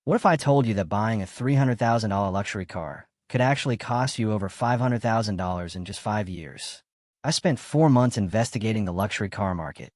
What if I told you that buying a $300,000 luxury car could actually cost you over $500,000 in just 5 years? I spent 4 months investigating the luxury car market,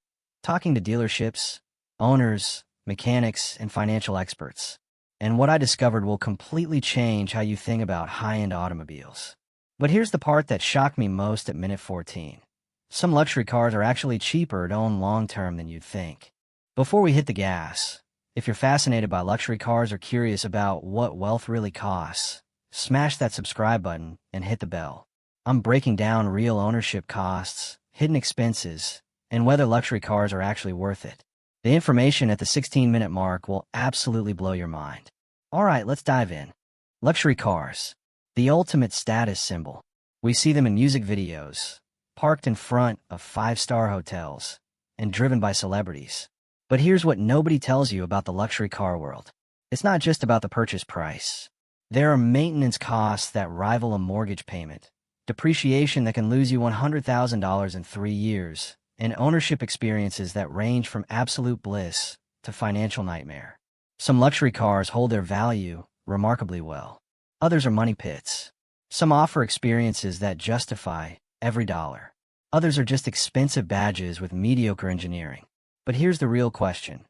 talking to dealerships, owners, mechanics, and financial experts. And what I discovered will completely change how you think about high-end automobiles. But here's the part that shocked me most at minute 14. Some luxury cars are actually cheaper to own long-term than you'd think. Before we hit the gas, if you're fascinated by luxury cars or curious about what wealth really costs, smash that subscribe button and hit the bell. I'm breaking down real ownership costs, hidden expenses, and whether luxury cars are actually worth it. The information at the 16-minute mark will absolutely blow your mind. All right, let's dive in. Luxury cars, the ultimate status symbol. We see them in music videos, parked in front of 5-star hotels, and driven by celebrities. But here's what nobody tells you about the luxury car world. It's not just about the purchase price. There are maintenance costs that rival a mortgage payment, depreciation that can lose you $100,000 in 3 years, and ownership experiences that range from absolute bliss to financial nightmare. Some luxury cars hold their value remarkably well. Others are money pits. Some offer experiences that justify every dollar. Others are just expensive badges with mediocre engineering. But here's the real question.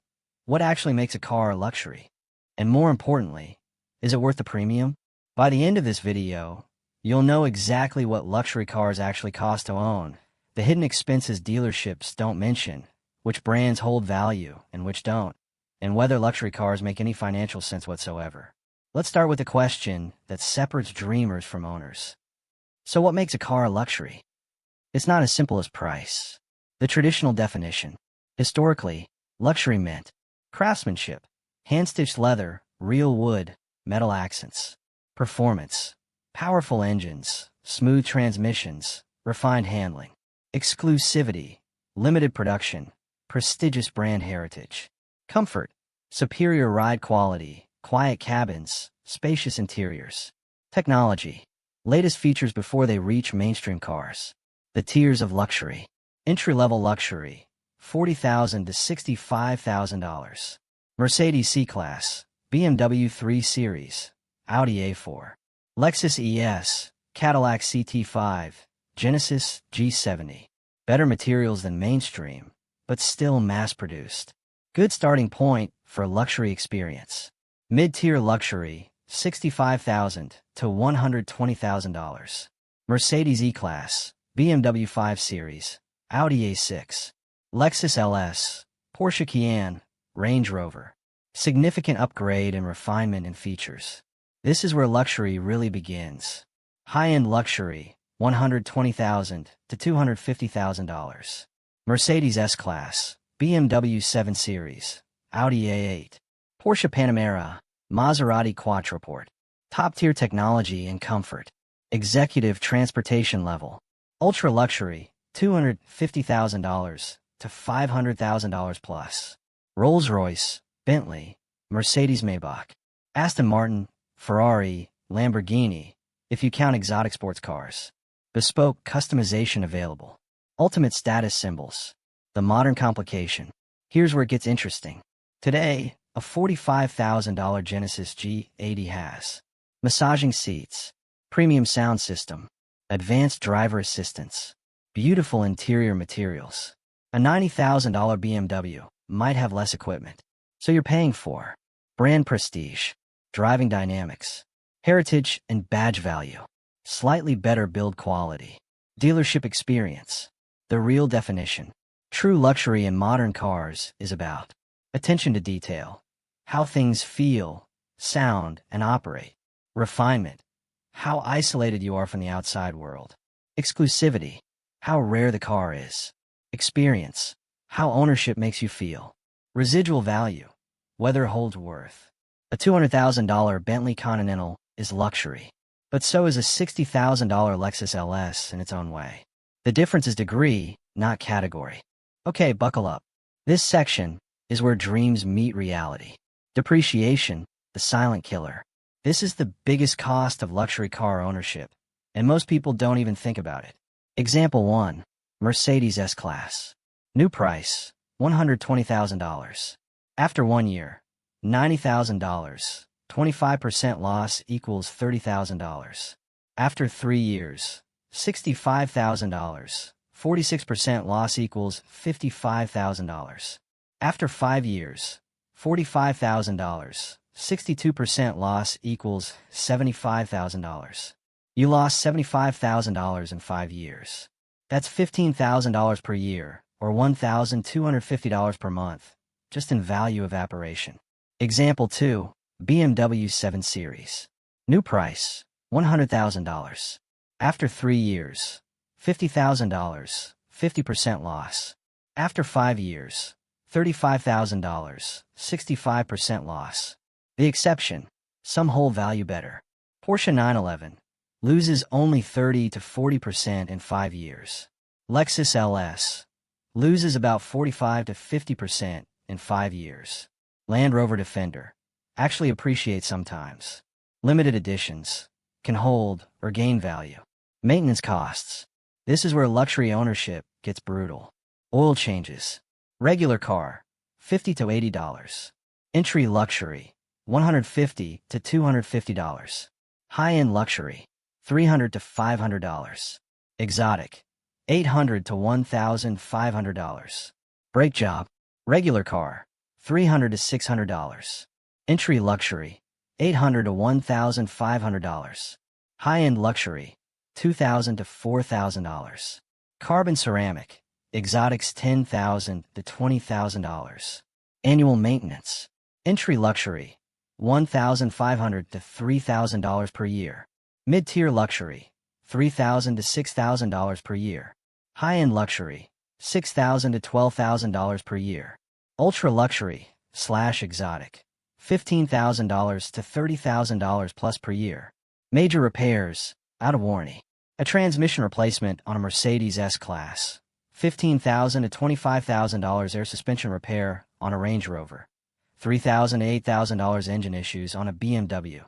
What actually makes a car a luxury? And more importantly, is it worth the premium? By the end of this video, you'll know exactly what luxury cars actually cost to own, the hidden expenses dealerships don't mention, which brands hold value and which don't, and whether luxury cars make any financial sense whatsoever. Let's start with the question that separates dreamers from owners. So what makes a car a luxury? It's not as simple as price. The traditional definition. Historically, luxury meant craftsmanship, hand-stitched leather, real wood, metal accents, performance, powerful engines, smooth transmissions, refined handling, exclusivity, limited production, prestigious brand heritage, comfort, superior ride quality, quiet cabins, spacious interiors, technology, latest features before they reach mainstream cars. The tiers of luxury. Entry-level luxury, $40,000 to $65,000. Mercedes C-Class, BMW 3 Series, Audi A4, Lexus ES, Cadillac CT5, Genesis G70. Better materials than mainstream, but still mass-produced. Good starting point for luxury experience. Mid-tier luxury, $65,000 to $120,000. Mercedes E-Class, BMW 5 Series, Audi A6, Lexus LS, Porsche Cayenne, Range Rover. Significant upgrade in refinement and features. This is where luxury really begins. High-end luxury, $120,000 to $250,000. Mercedes S-Class, BMW 7 Series, Audi A8, Porsche Panamera, Maserati Quattroporte. Top-tier technology and comfort. Executive transportation level. Ultra-luxury, $250,000 to $500,000 plus. Rolls-Royce, Bentley, Mercedes Maybach, Aston Martin, Ferrari, Lamborghini, if you count exotic sports cars. Bespoke customization available. Ultimate status symbols. The modern complication. Here's where it gets interesting. Today, a $45,000 Genesis G80 has massaging seats, premium sound system, advanced driver assistance, beautiful interior materials. A $90,000 BMW might have less equipment. So you're paying for brand prestige, driving dynamics, heritage and badge value, slightly better build quality, dealership experience. The real definition. True luxury in modern cars is about attention to detail, how things feel, sound, and operate. Refinement. How isolated you are from the outside world. Exclusivity. How rare the car is. Experience. How ownership makes you feel. Residual value. Whether it holds worth. A $200,000 Bentley Continental is luxury. But so is a $60,000 Lexus LS in its own way. The difference is degree, not category. Okay, buckle up. This section is where dreams meet reality. Depreciation, the silent killer. This is the biggest cost of luxury car ownership, and most people don't even think about it. Example 1. Mercedes S-Class. New price, $120,000. After 1 year, $90,000. 25% loss equals $30,000. After 3 years, $65,000. 46% loss equals $55,000. After 5 years, $45,000. 62% loss equals $75,000. You lost $75,000 in 5 years. That's $15,000 per year, or $1,250 per month, just in value evaporation. Example 2, BMW 7 Series. New price, $100,000. After 3 years, $50,000, 50% loss. After 5 years, $35,000, 65% loss. The exception, some whole value better. Porsche 911 loses only 30 to 40% in 5 years. Lexus LS loses about 45 to 50% in 5 years. Land Rover Defender actually appreciates sometimes. Limited editions can hold or gain value. Maintenance costs. This is where luxury ownership gets brutal. Oil changes. Regular car, $50 to $80. Entry luxury, $150 to $250. High-end luxury, $300 to $500. Exotic, $800 to $1,500. Brake job. Regular car, $300 to $600. Entry luxury, $800 to $1,500. High-end luxury, $2,000 to $4,000. Carbon ceramic. Exotics $10,000 to $20,000. Annual maintenance. Entry luxury, $1,500 to $3,000 per year. Mid-tier luxury, $3,000 to $6,000 per year. High-end luxury, $6,000 to $12,000 per year. Ultra luxury / exotic, $15,000 to $30,000 plus per year. Major repairs, out of warranty. A transmission replacement on a Mercedes S-Class, $15,000 to $25,000. Air suspension repair on a Range Rover, $3,000 to $8,000. Engine issues on a BMW,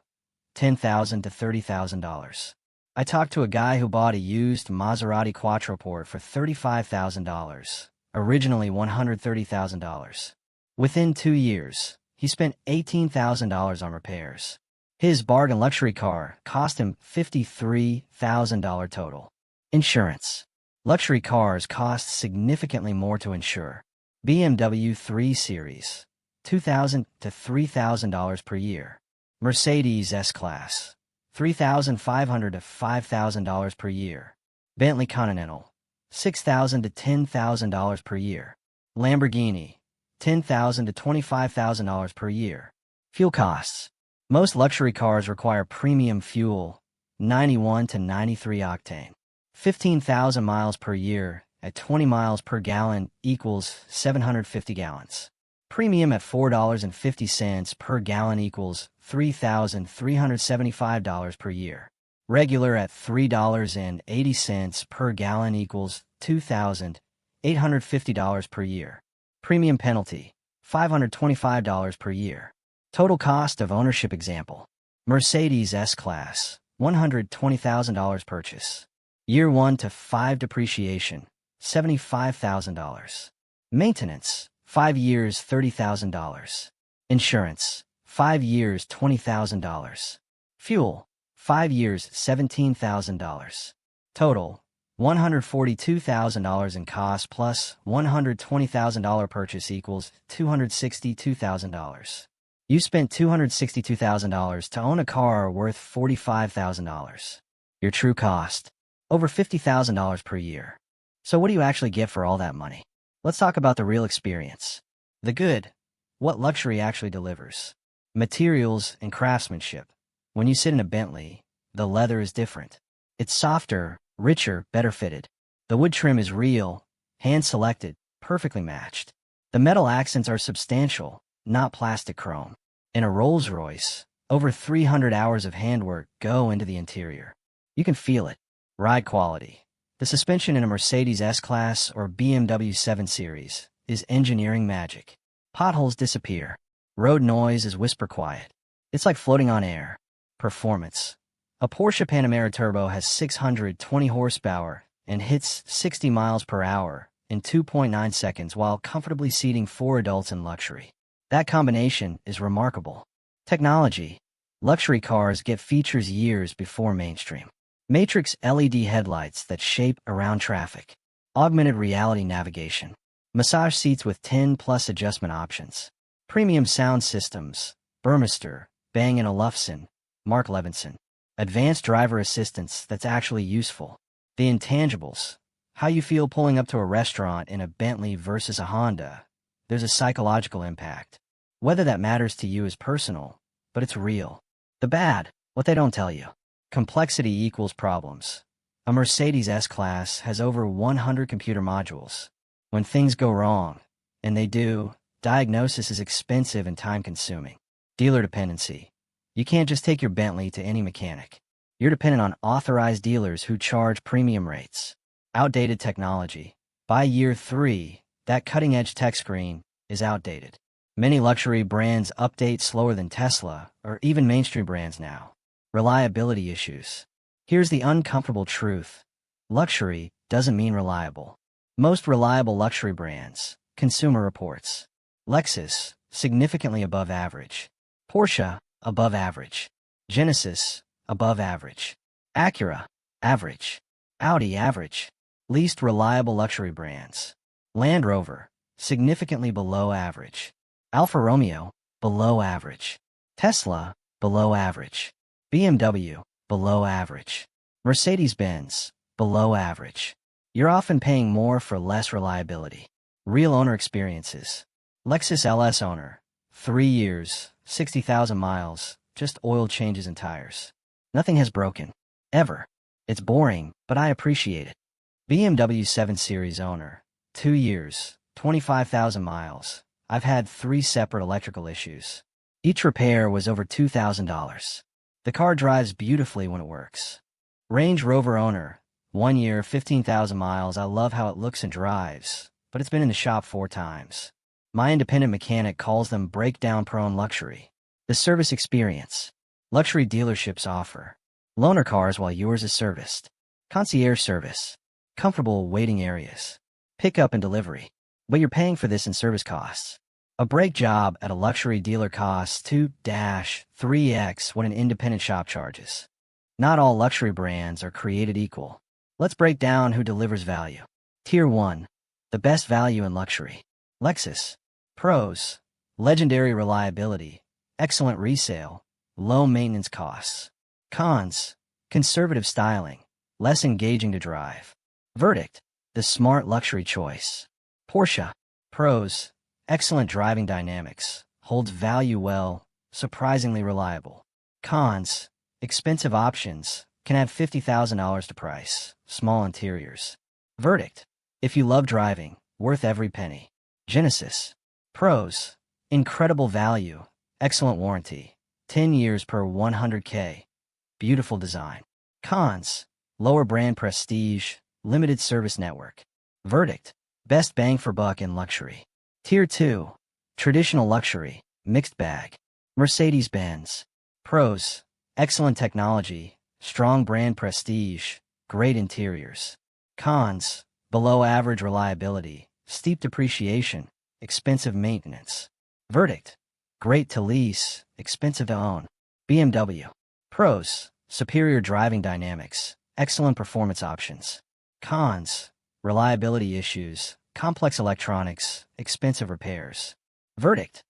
$10,000 to $30,000. I talked to a guy who bought a used Maserati Quattroporte for $35,000, originally $130,000. Within 2 years, he spent $18,000 on repairs. His bargain luxury car cost him $53,000 total. Insurance. Luxury cars cost significantly more to insure. BMW 3 Series, $2,000 to $3,000 per year. Mercedes S-Class, $3,500 to $5,000 per year. Bentley Continental, $6,000 to $10,000 per year. Lamborghini, $10,000 to $25,000 per year. Fuel costs. Most luxury cars require premium fuel, 91 to 93 octane. 15,000 miles per year at 20 miles per gallon equals 750 gallons. Premium at $4.50 per gallon equals $3,375 per year. Regular at $3.80 per gallon equals $2,850 per year. Premium penalty, $525 per year. Total cost of ownership example. Mercedes S-Class, $120,000 purchase. Year 1 to 5 depreciation, $75,000. Maintenance, 5 years $30,000. Insurance, 5 years $20,000. Fuel, 5 years $17,000. Total, $142,000 in cost plus $120,000 purchase equals $262,000. You spent $262,000 to own a car worth $45,000. Your true cost, over $50,000 per year. So what do you actually get for all that money? Let's talk about the real experience. The good, what luxury actually delivers. Materials and craftsmanship. When you sit in a Bentley, the leather is different. It's softer, richer, better fitted. The wood trim is real, hand-selected, perfectly matched. The metal accents are substantial, not plastic chrome. In a Rolls-Royce, over 300 hours of handwork go into the interior. You can feel it. Ride quality. The suspension in a Mercedes S-Class or BMW 7 Series is engineering magic. Potholes disappear. Road noise is whisper quiet. It's like floating on air. Performance. A Porsche Panamera Turbo has 620 horsepower and hits 60 miles per hour in 2.9 seconds while comfortably seating 4 adults in luxury. That combination is remarkable. Technology. Luxury cars get features years before mainstream. Matrix LED headlights that shape around traffic. Augmented reality navigation. Massage seats with 10+ adjustment options. Premium sound systems. Burmester, Bang & Olufsen, Mark Levinson. Advanced driver assistance that's actually useful. The intangibles. How you feel pulling up to a restaurant in a Bentley versus a Honda. There's a psychological impact. Whether that matters to you is personal, but it's real. The bad, what they don't tell you. Complexity equals problems. A Mercedes S-Class has over 100 computer modules. When things go wrong, and they do, diagnosis is expensive and time-consuming. Dealer dependency. You can't just take your Bentley to any mechanic. You're dependent on authorized dealers who charge premium rates. Outdated technology. By year 3, that cutting-edge tech screen is outdated. Many luxury brands update slower than Tesla, or even mainstream brands now. Reliability issues. Here's the uncomfortable truth. Luxury doesn't mean reliable. Most reliable luxury brands. Consumer Reports. Lexus, significantly above average. Porsche, above average. Genesis, above average. Acura, average. Audi, average. Least reliable luxury brands. Land Rover, significantly below average. Alfa Romeo, below average. Tesla, below average. BMW, below average. Mercedes-Benz, below average. You're often paying more for less reliability. Real owner experiences. Lexus LS owner, 3 years, 60,000 miles, just oil changes and tires. Nothing has broken. Ever. It's boring, but I appreciate it. BMW 7 Series owner, 2 years, 25,000 miles. I've had 3 separate electrical issues. Each repair was over $2,000. The car drives beautifully when it works. Range Rover owner, 1 year, 15,000 miles. I love how it looks and drives, but it's been in the shop 4 times. My independent mechanic calls them breakdown-prone luxury. The service experience. Luxury dealerships offer loaner cars while yours is serviced. Concierge service. Comfortable waiting areas. Pickup and delivery. But you're paying for this in service costs. A brake job at a luxury dealer costs 2-3x what an independent shop charges. Not all luxury brands are created equal. Let's break down who delivers value. Tier 1. The best value in luxury. Lexus. Pros. Legendary reliability. Excellent resale. Low maintenance costs. Cons. Conservative styling. Less engaging to drive. Verdict. The smart luxury choice. Porsche. Pros. Excellent driving dynamics. Holds value well. Surprisingly reliable. Cons. Expensive options. Can add $50,000 to price. Small interiors. Verdict. If you love driving, worth every penny. Genesis. Pros. Incredible value. Excellent warranty. 10 years per 100K. Beautiful design. Cons. Lower brand prestige. Limited service network. Verdict. Best bang for buck in luxury. Tier 2. Traditional luxury. Mixed bag. Mercedes-Benz. Pros. Excellent technology. Strong brand prestige. Great interiors. Cons. Below average reliability. Steep depreciation. Expensive maintenance. Verdict. Great to lease. Expensive to own. BMW. Pros. Superior driving dynamics. Excellent performance options. Cons. Reliability issues. Complex electronics. Expensive repairs. Verdict.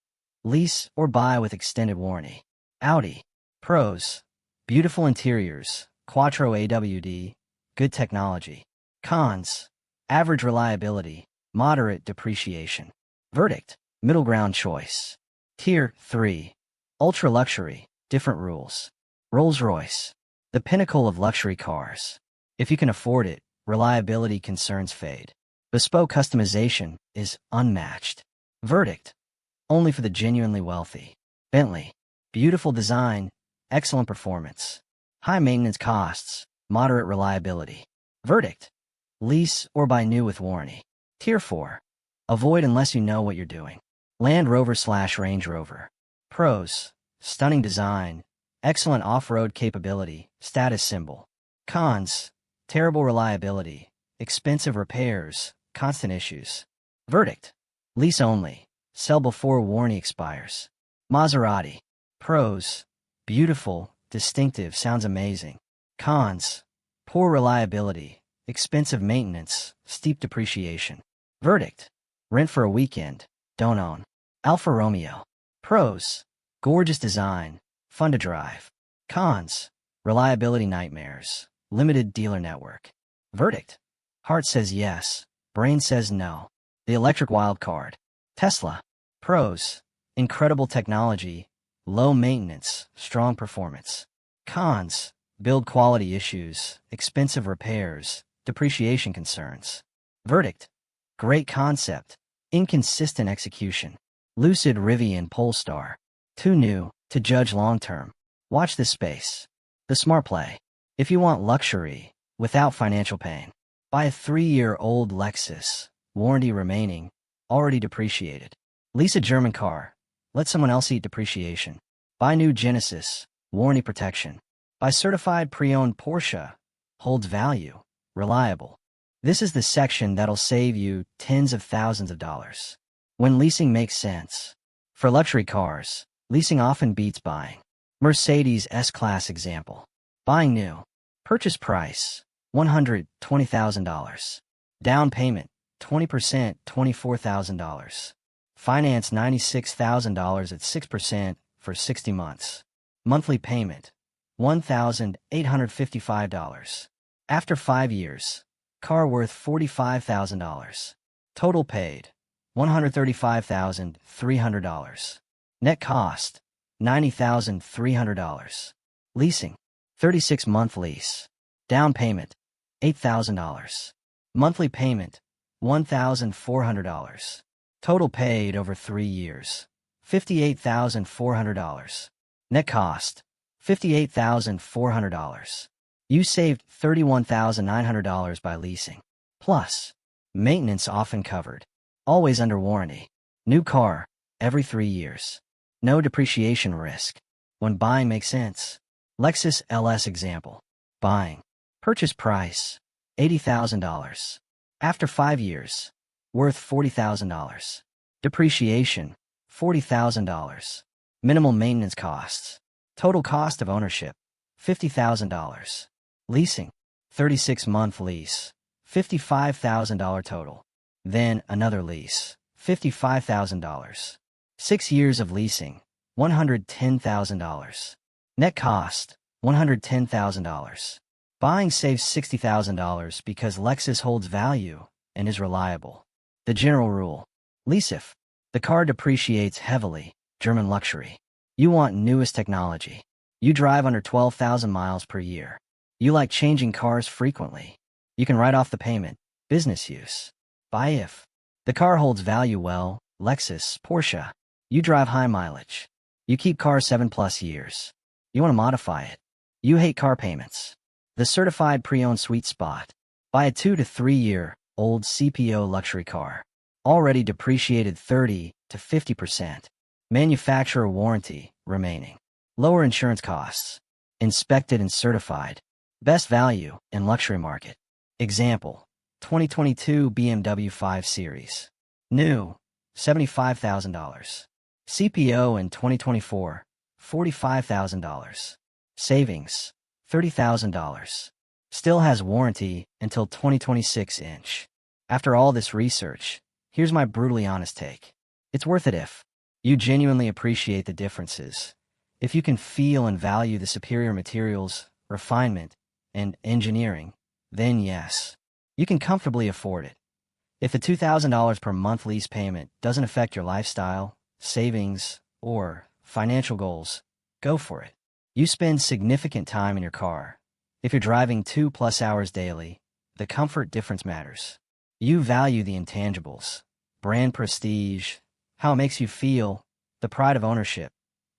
Lease or buy with extended warranty. Audi. Pros. Beautiful interiors. Quattro AWD. Good technology. Cons. Average reliability. Moderate depreciation. Verdict. Middle ground choice. Tier 3. Ultra luxury. Different rules. Rolls-Royce. The pinnacle of luxury cars. If you can afford it, reliability concerns fade. Bespoke customization is unmatched. Verdict. Only for the genuinely wealthy. Bentley. Beautiful design. Excellent performance. High maintenance costs. Moderate reliability. Verdict. Lease or buy new with warranty. Tier 4. Avoid unless you know what you're doing. Land Rover/Range Rover. Pros. Stunning design. Excellent off-road capability. Status symbol. Cons. Terrible reliability. Expensive repairs. Constant issues. Verdict. Lease only. Sell before warranty expires. Maserati. Pros: beautiful, distinctive, sounds amazing. Cons: poor reliability, expensive maintenance, steep depreciation. Verdict: rent for a weekend, don't own. Alfa Romeo. Pros: gorgeous design, fun to drive. Cons: reliability nightmares, limited dealer network. Verdict: heart says yes, brain says no. The electric wild card. Tesla. Pros: incredible technology, low maintenance, strong performance. Cons: build quality issues, expensive repairs, depreciation concerns. Verdict: great concept, inconsistent execution. Lucid, Rivian, Polestar. Too new to judge long-term. Watch this space. The smart play. If you want luxury without financial pain, buy a 3-year-old Lexus, warranty remaining, already depreciated. Lease a German car. Let someone else eat depreciation. Buy new Genesis, warranty protection. Buy certified pre-owned Porsche, holds value, reliable. This is the section that'll save you tens of thousands of dollars. When leasing makes sense. For luxury cars, leasing often beats buying. Mercedes S-Class example. Buying new. Purchase price, $120,000. Down payment, 20%, $24,000. Finance $96,000 at 6% for 60 months. Monthly payment, $1,855. After 5 years, car worth $45,000. Total paid, $135,300. Net cost, $90,300. Leasing, 36-month lease. Down payment, $8,000. Monthly payment, $1,400. Total paid over 3 years, $58,400. Net cost, $58,400. You saved $31,900 by leasing. Plus, maintenance often covered. Always under warranty. New car, every 3 years. No depreciation risk. When buying makes sense. Lexus LS example. Buying. Purchase price, $80,000. After 5 years, worth $40,000. Depreciation, $40,000. Minimal maintenance costs. Total cost of ownership, $50,000. Leasing, 36-month lease, $55,000 total. Then another lease, $55,000. 6 years of leasing, $110,000. Net cost, $110,000. Buying saves $60,000 because Lexus holds value and is reliable. The general rule. Lease if the car depreciates heavily, German luxury. You want newest technology. You drive under 12,000 miles per year. You like changing cars frequently. You can write off the payment. Business use. Buy if the car holds value well, Lexus, Porsche. You drive high mileage. You keep car 7+ years. You want to modify it. You hate car payments. The certified pre-owned sweet spot. Buy a 2 to 3 year old CPO luxury car. Already depreciated 30 to 50%. Manufacturer warranty remaining. Lower insurance costs. Inspected and certified. Best value in luxury market. Example, 2022 BMW 5 Series. New, $75,000. CPO in 2024, $45,000. Savings, $30,000. Still has warranty until 2026 inch. After all this research, here's my brutally honest take. It's worth it if you genuinely appreciate the differences. If you can feel and value the superior materials, refinement, and engineering, then yes, you can comfortably afford it. If the $2,000 per month lease payment doesn't affect your lifestyle, savings, or financial goals, go for it. You spend significant time in your car. If you're driving 2+ hours daily, the comfort difference matters. You value the intangibles, brand prestige, how it makes you feel, the pride of ownership.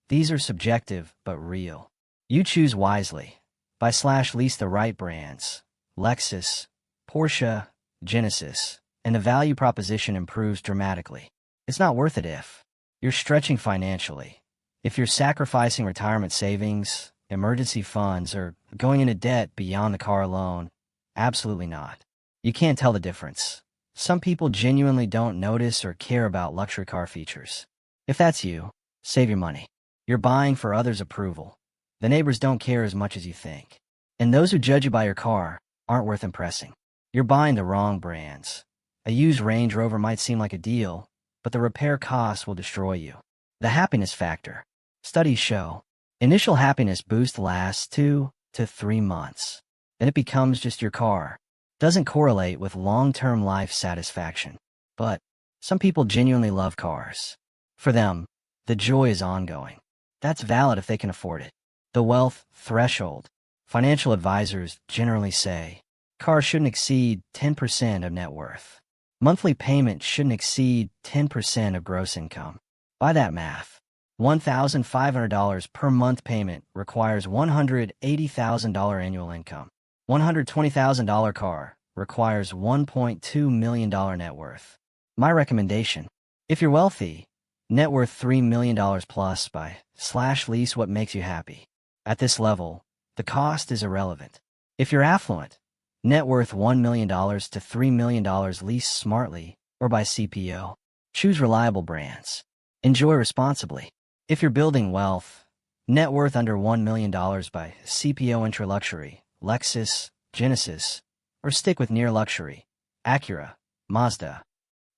These are subjective but real. You choose wisely. Buy/lease the right brands, Lexus, Porsche, Genesis, and the value proposition improves dramatically. It's not worth it if you're stretching financially. If you're sacrificing retirement savings, emergency funds, or going into debt beyond the car alone, absolutely not. You can't tell the difference. Some people genuinely don't notice or care about luxury car features. If that's you, save your money. You're buying for others' approval. The neighbors don't care as much as you think. And those who judge you by your car aren't worth impressing. You're buying the wrong brands. A used Range Rover might seem like a deal, but the repair costs will destroy you. The happiness factor. Studies show initial happiness boost lasts 2 to 3 months. Then it becomes just your car. Doesn't correlate with long-term life satisfaction. But some people genuinely love cars. For them, the joy is ongoing. That's valid if they can afford it. The wealth threshold. Financial advisors generally say cars shouldn't exceed 10% of net worth. Monthly payment shouldn't exceed 10% of gross income. By that math, $1,500 per month payment requires $180,000 annual income. $120,000 car requires $1.2 million net worth. My recommendation, if you're wealthy, net worth $3 million plus by /lease what makes you happy. At this level, the cost is irrelevant. If you're affluent, net worth $1 million to $3 million lease smartly or by CPO. Choose reliable brands. Enjoy responsibly. If you're building wealth, net worth under $1 million by CPO intra-luxury, Lexus, Genesis, or stick with near luxury, Acura, Mazda.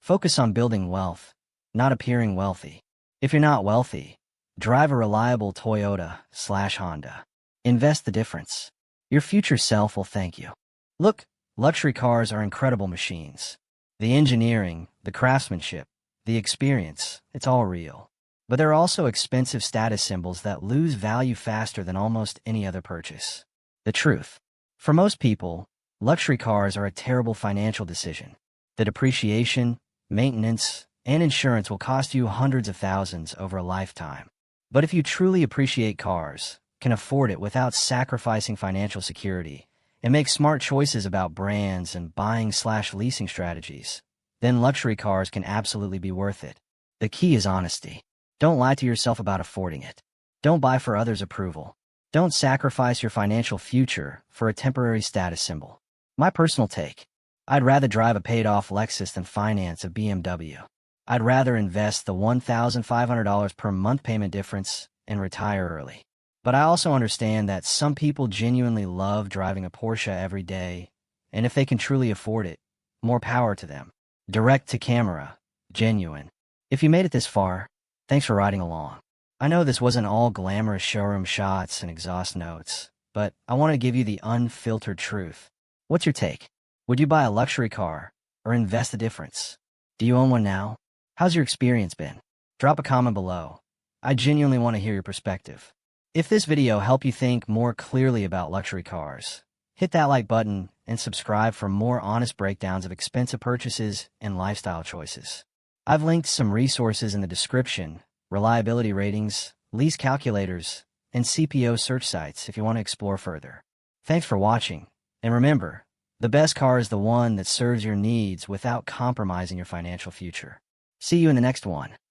Focus on building wealth, not appearing wealthy. If you're not wealthy, drive a reliable Toyota/Honda. Invest the difference. Your future self will thank you. Look, luxury cars are incredible machines. The engineering, the craftsmanship, the experience, it's all real. But there are also expensive status symbols that lose value faster than almost any other purchase. The truth. For most people, luxury cars are a terrible financial decision. The depreciation, maintenance, and insurance will cost you hundreds of thousands over a lifetime. But if you truly appreciate cars, can afford it without sacrificing financial security, and make smart choices about brands and buying/leasing strategies, then luxury cars can absolutely be worth it. The key is honesty. Don't lie to yourself about affording it. Don't buy for others' approval. Don't sacrifice your financial future for a temporary status symbol. My personal take. I'd rather drive a paid-off Lexus than finance a BMW. I'd rather invest the $1,500 per month payment difference and retire early. But I also understand that some people genuinely love driving a Porsche every day, and if they can truly afford it, more power to them. Direct to camera. Genuine. If you made it this far, thanks for riding along. I know this wasn't all glamorous showroom shots and exhaust notes, but I want to give you the unfiltered truth. What's your take? Would you buy a luxury car or invest the difference? Do you own one now? How's your experience been? Drop a comment below. I genuinely want to hear your perspective. If this video helped you think more clearly about luxury cars, hit that like button and subscribe for more honest breakdowns of expensive purchases and lifestyle choices. I've linked some resources in the description, reliability ratings, lease calculators, and CPO search sites if you want to explore further. Thanks for watching, and remember, the best car is the one that serves your needs without compromising your financial future. See you in the next one.